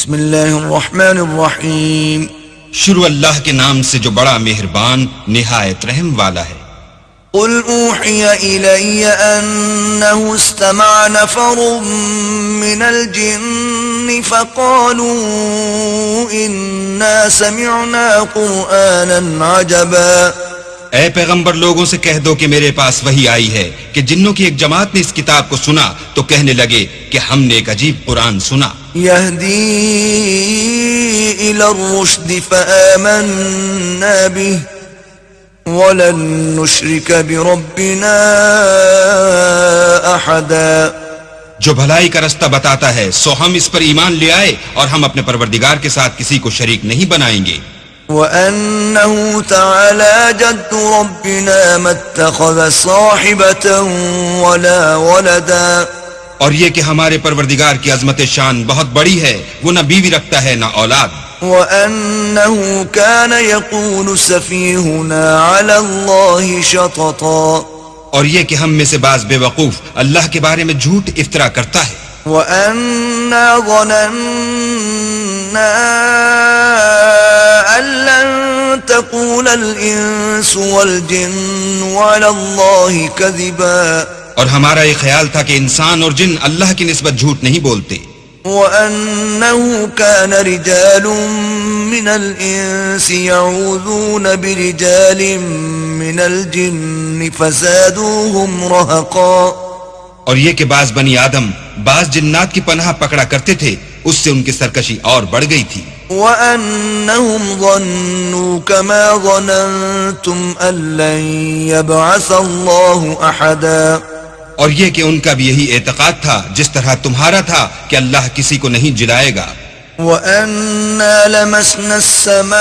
بسم اللہ الرحمن الرحیم. شروع اللہ کے نام سے جو بڑا مہربان نہایت رحم والا ہے. قل اوحی الی انہ استمع نفر من الجن فقالوا انا سمعنا قرآنا عجبا. اے پیغمبر لوگوں سے کہہ دو کہ میرے پاس وحی آئی ہے کہ جنوں کی ایک جماعت نے اس کتاب کو سنا تو کہنے لگے کہ ہم نے ایک عجیب قرآن سنا. یہدی الی الرشد فآمنا به ولن نشرک بربنا احدا. جو بھلائی کا رستہ بتاتا ہے سو ہم اس پر ایمان لے آئے اور ہم اپنے پروردگار کے ساتھ کسی کو شریک نہیں بنائیں گے. وَأَنَّهُ تَعَالَى جَدُّ رَبِّنَا مَا اتَّخَذَ صَاحِبَةً وَلَا وَلَدًا. اور یہ کہ ہمارے پروردگار کی عظمت شان بہت بڑی ہے، وہ نہ بیوی رکھتا ہے نہ اولاد. وَأَنَّهُ كَانَ يَقُولُ سَفِيهُنَا عَلَى اللَّهِ شَطَطًا. اور یہ کہ ہم میں سے بعض بے وقوف اللہ کے بارے میں جھوٹ افطرا کرتا ہے. وَأَنَّا ظَنَنَّا أَن لَّن تَقُولَ الْإِنسُ وَالْجِنُّ عَلَى اللَّهِ كَذِبًا. اور ہمارا یہ خیال تھا کہ انسان اور جن اللہ کی نسبت جھوٹ نہیں بولتے. وَأَنَّهُ كَانَ رِجَالٌ مِّنَ الْإِنسِ يَعُوذُونَ بِرِجَالٍ مِّنَ الْجِنِّ فَزَادُوهُمْ رَهَقًا. اور یہ کہ بعض بنی آدم بعض جنات کی پناہ پکڑا کرتے تھے، اس سے ان کی سرکشی اور بڑھ گئی تھی. وَأَنَّهُمْ ظَنُّوا كَمَا ظَنَنتُمْ أَن لَّن يَبْعَثَ اللَّهُ أَحَدًا. اور یہ کہ ان کا بھی یہی اعتقاد تھا جس طرح تمہارا تھا کہ اللہ کسی کو نہیں جلائے گا. وَأَنَّا لَمَسْنَا السَّمَاءَ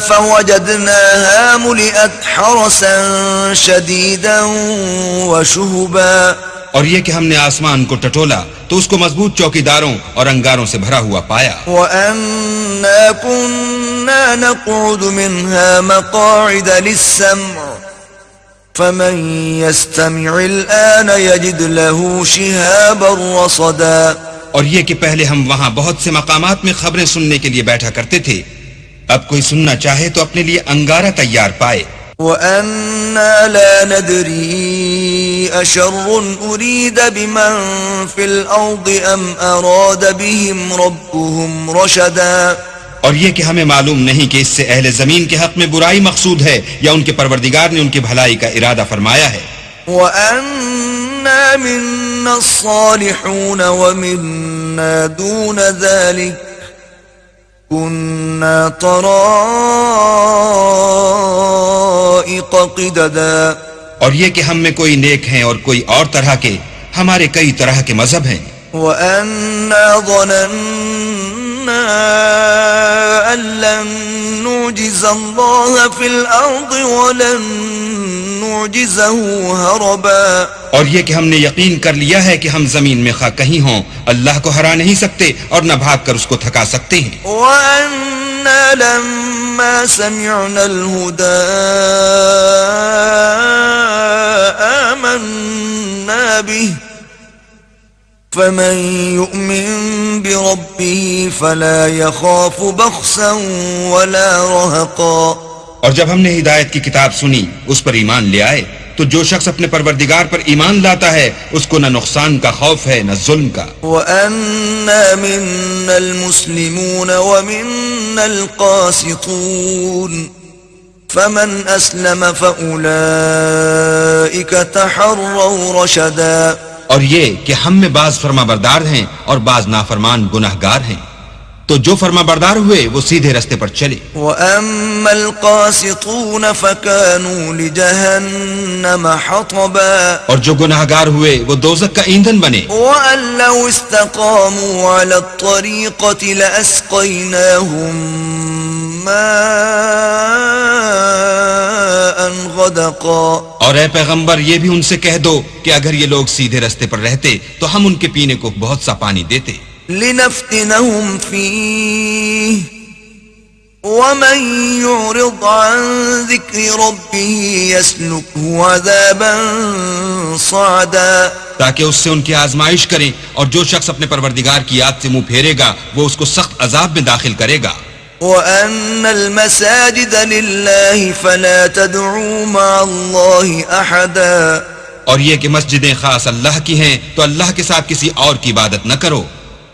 فَوَجَدْنَاهَا مُلِئَتْ حَرَسًا شَدِيدًا وَشُهُبًا. اور یہ کہ ہم نے آسمان کو ٹٹولا تو اس کو مضبوط چوکیداروں اور انگاروں سے بھرا ہوا پایا. وَأَنَّا كُنَّا نَقْعُدُ مِنْهَا مَقَاعِدَ لِلسَّمْعِ فَمَن يَسْتَمِعِ الْآنَ يَجِدْ لَهُ شِهَابًا رَّصَدًا. اور یہ کہ پہلے ہم وہاں بہت سے مقامات میں خبریں سننے کے لیے بیٹھا کرتے تھے، اب کوئی سننا چاہے تو اپنے لیے انگارہ تیار پائے. وَأَنَّا لَا نَدْرِي أَشَرٌّ أُرِيدَ بِمَن فِي الْأَرْضِ أَمْ أَرَادَ بِهِمْ رَبُّهُمْ رَشَدًا. اور یہ کہ ہمیں معلوم نہیں کہ اس سے اہل زمین کے حق میں برائی مقصود ہے یا ان کے پروردگار نے ان کی بھلائی کا ارادہ فرمایا ہے. وَأَنَّا مِنَّا الصَّالِحُونَ وَمِنَّا دُونَ ذَلِكَ كُنَّا طَرَائِقَ قِدَدًا. اور یہ کہ ہم میں کوئی نیک ہیں اور کوئی اور طرح کے، ہمارے کئی طرح کے مذہب ہیں. وَأَنَّا ظَنَنَّا أَن لَّن نُّعْجِزَ اللَّهَ فِي الْأَرْضِ وَلَن نُّعْجِزَهُ هَرَبًا. اور یہ کہ ہم نے یقین کر لیا ہے کہ ہم زمین میں خواہ کہیں ہوں اللہ کو ہرا نہیں سکتے اور نہ بھاگ کر اس کو تھکا سکتے ہیں. وَأَنَّا لَمَّا سَمِعْنَا الْهُدَىٰ آمَنَّا بِهِ فَمَن يُؤْمِن بِرَبِّهِ فَلَا يَخَافُ بَخْسًا وَلَا رَهَقًا. اور جب ہم نے ہدایت کی کتاب سنی اس پر ایمان لے آئے تو جو شخص اپنے پروردگار پر ایمان لاتا ہے اس کو نہ نقصان کا خوف ہے نہ ظلم کا. وَأَنَّا مِنَّا الْمُسْلِمُونَ وَمِنَّا الْقَاسِطُونَ فَمَنْ أَسْلَمَ فَأُولَئِكَ تَحَرَّوْا رَشَدًا. اور یہ کہ ہم میں بعض فرما بردار ہیں اور بعض نافرمان گناہگار ہیں، تو جو فرما بردار ہوئے وہ سیدھے رستے پر چلے. وَأَمَّا الْقَاسِطُونَ فَكَانُوا لِجَهَنَّمَ حَطَبًا. اور جو گناہگار ہوئے وہ دوزخ کا ایندھن بنے. وَأَن لَّوْ اسْتَقَامُوا عَلَى الطَّرِيقَةِ لَأَسْقَيْنَاهُم مَّاءً غَدَقًا. اور اے پیغمبر یہ بھی ان سے کہہ دو کہ اگر یہ لوگ سیدھے رستے پر رہتے تو ہم ان کے پینے کو بہت سا پانی دیتے. لِنَفْتِنَهُمْ فِيهِ وَمَن يُعْرِضْ عَن ذِكْرِ رَبِّهِ يَسْلُكْهُ عَذَابًا صَعَدًا. تاکہ اس سے ان کی آزمائش کریں، اور جو شخص اپنے پروردگار کی یاد سے منہ پھیرے گا وہ اس کو سخت عذاب میں داخل کرے گا۔ وَأَنَّ الْمَسَاجِدَ لِلَّهِ فَلَا تَدْعُوا مَعَ اللَّهِ أَحَدًا، اور یہ کہ مسجدیں خاص اللہ کی ہیں تو اللہ کے ساتھ کسی اور کی عبادت نہ کرو۔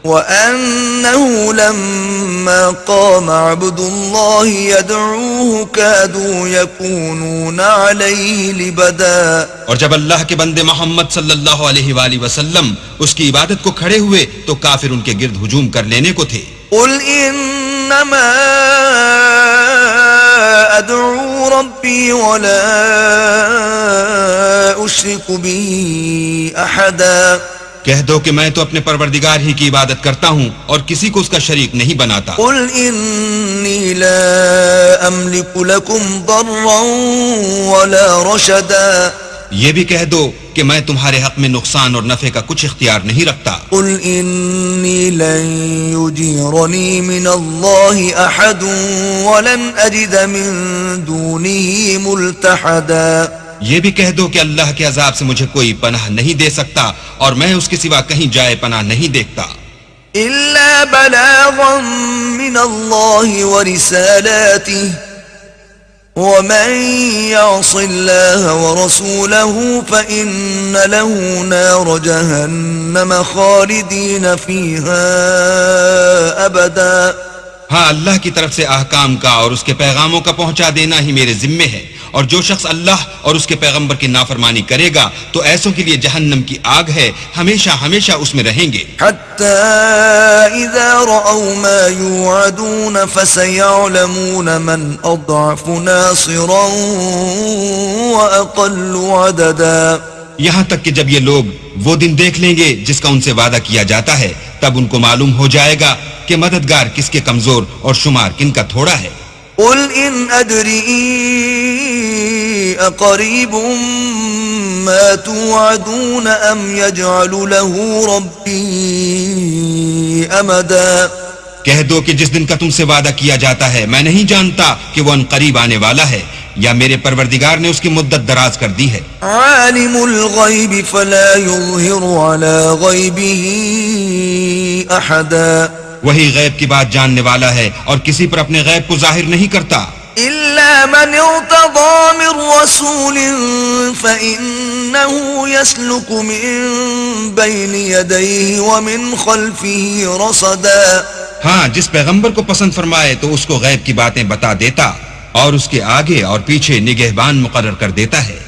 وَأَنَّهُ لَمَّا قَامَ عَبْدُ اللَّهِ يَدْعُوهُ كَادُوا يَكُونُونَ عَلَيْهِ لِبَدًا، اور جب اللہ کے بندے محمد صلی اللہ علیہ وآلہ وسلم اس کی عبادت کو کھڑے ہوئے تو کافر ان کے گرد ہجوم کر لینے کو تھے۔ قُلْ إِنَّمَا أَدْعُو رَبِّي وَلَا أُشْرِكُ بِهِ أَحَدًا، کہہ دو کہ میں تو اپنے پروردگار ہی کی عبادت کرتا ہوں اور کسی کو اس کا شریک نہیں بناتا۔ قُلْ إِنِّي لَا أَمْلِكُ لَكُمْ ضَرًّا وَلَا رَشَدًا، یہ بھی کہہ دو کہ میں تمہارے حق میں نقصان اور نفع کا کچھ اختیار نہیں رکھتا۔ قُلْ إِنِّي لَن يُجِيرَنِي مِنَ اللَّهِ أَحَدٌ وَلَنْ أَجِدَ مِن دُونِهِ مُلْتَحَدًا، یہ بھی کہہ دو کہ اللہ کے عذاب سے مجھے کوئی پناہ نہیں دے سکتا اور میں اس کے سوا کہیں جائے پناہ نہیں دیکھتا۔ إِلَّا بَلَاغًا مِّنَ اللَّهِ وَرِسَالَاتِهِ، وَمَن يَعْصِ اللَّهَ وَرَسُولَهُ فَإِنَّ لَهُ نَارَ جَهَنَّمَ خَالِدِينَ فِيهَا أَبَدًا۔ ہاں، اللہ کی طرف سے احکام کا اور اس کے پیغاموں کا پہنچا دینا ہی میرے ذمے ہے، اور جو شخص اللہ اور اس کے پیغمبر کی نافرمانی کرے گا تو ایسوں کے لیے جہنم کی آگ ہے، ہمیشہ ہمیشہ اس میں رہیں گے۔ حَتَّى إِذَا رَأَوْا مَا يُوعَدُونَ فَسَيَعْلَمُونَ مَنْ أَضْعَفُ نَاصِرًا وَأَقَلُّ عَدَدًا، یہاں تک کہ جب یہ لوگ وہ دن دیکھ لیں گے جس کا ان سے وعدہ کیا جاتا ہے، تب ان کو معلوم ہو جائے گا کہ مددگار کس کے کمزور اور شمار کن کا تھوڑا ہے۔ قُلْ إِنْ أَدْرِي أَقَرِيبٌ مَا تُوعَدُونَ أَمْ يَجْعَلُ لَهُ رَبِّي أَمَدًا، کہہ دو کہ جس دن کا تم سے وعدہ کیا جاتا ہے میں نہیں جانتا کہ وہ ان قریب آنے والا ہے یا میرے پروردگار نے اس کی مدت دراز کر دی ہے۔ عَالِمُ الْغَيْبِ فَلَا يُظْهِرُ عَلَى غَيْبِهِ أَحَدًا، وہی غیب کی بات جاننے والا ہے اور کسی پر اپنے غیب کو ظاہر نہیں کرتا۔ إِلَّا مَنِ ارْتَضَىٰ مِن رَّسُولٍ فَإِنَّهُ يَسْلُكُ مِن بَيْنِ يَدَيْهِ وَمِنْ خَلْفِهِ رَصَدًا، ہاں، جس پیغمبر کو پسند فرمائے تو اس کو غیب کی باتیں بتا دیتا اور اس کے آگے اور پیچھے نگہبان مقرر کر دیتا ہے۔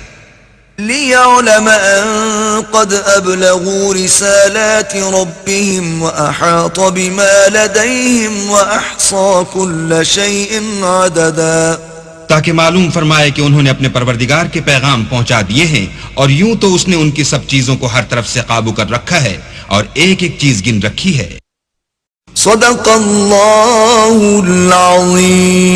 لِيَعْلَمَ أَن قَدْ أَبْلَغُوا رِسَالَاتِ رَبِّهِمْ وَأَحَاطَ بِمَا لَدَيْهِمْ وَأَحْصَىٰ كُلَّ شَيْءٍ عَدَدًا، تاکہ معلوم فرمائے کہ انہوں نے اپنے پروردگار کے پیغام پہنچا دیے ہیں، اور یوں تو اس نے ان کی سب چیزوں کو ہر طرف سے قابو کر رکھا ہے اور ایک ایک چیز گن رکھی ہے۔ صدق اللہ العظیم۔